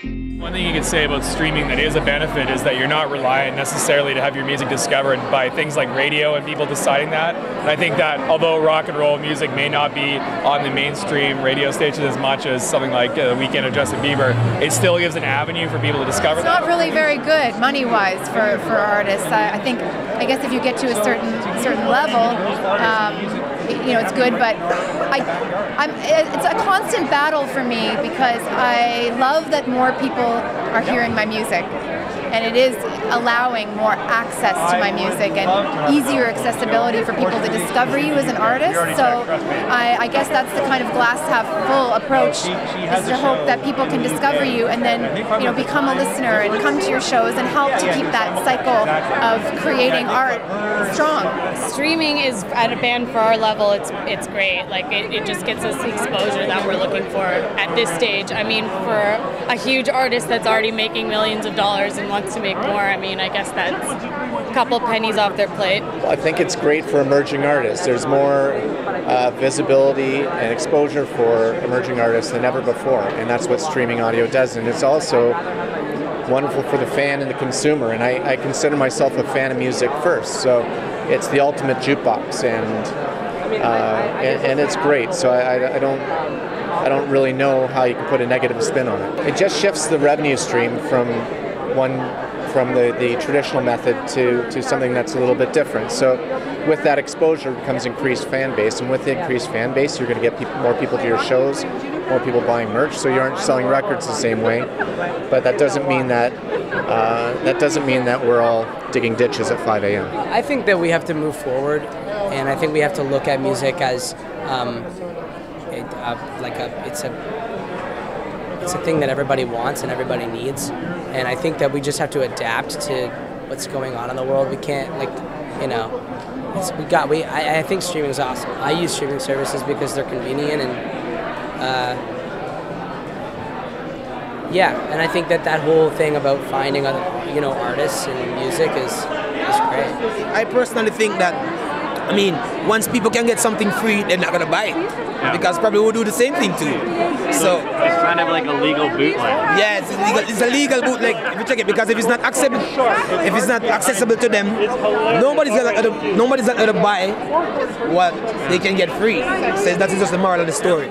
One thing you could say about streaming that is a benefit is that you're not reliant necessarily to have your music discovered by things like radio and people deciding that. And I think that although rock and roll music may not be on the mainstream radio stations as much as something like The Weeknd or Justin Bieber, it still gives an avenue for people to discover that. It's not really very good money-wise for artists. I guess if you get to a certain level, you know, it's good, but it's a constant battle for me because I love that more people are hearing my music, and it is allowing more access to my music and easier accessibility for people to discover you as an artist. So I guess that's the kind of glass half full approach, is to hope that people can discover you and then, you know, become a listener and come to your shows and help to keep that cycle of creating art strong. Streaming is, at a band for our level, it's great. Like it just gets us the exposure that we're looking for at this stage. I mean, for a huge artist that's already making millions of dollars and wants to make more, I mean, I guess that's a couple pennies off their plate. Well, I think it's great for emerging artists. There's more visibility and exposure for emerging artists than ever before, and that's what streaming audio does. And it's also wonderful for the fan and the consumer, and I consider myself a fan of music first, so it's the ultimate jukebox, and it's great. So I don't really know how you can put a negative spin on it. It just shifts the revenue stream from the traditional method to something that's a little bit different. So with that exposure comes increased fan base, and with the increased fan base, you're going to get more people to your shows, more people buying merch. So you aren't selling records the same way, but that doesn't mean that we're all digging ditches at 5 a.m. I think that we have to move forward, and I think we have to look at music as it's a thing that everybody wants and everybody needs, and I think that we just have to adapt to what's going on in the world. We can't, like, you know, I think streaming is awesome. I use streaming services because they're convenient, and yeah, and I think that whole thing about finding other, you know, artists and music is great. I personally think that, I mean, once people can get something free, they're not gonna buy it, because probably we'll do the same thing too. So it's kind of like a legal bootleg. Yeah, it's a legal bootleg. If you check it, because if it's not accessible to them, nobody's gonna buy what they can get free. So that is just the moral of the story.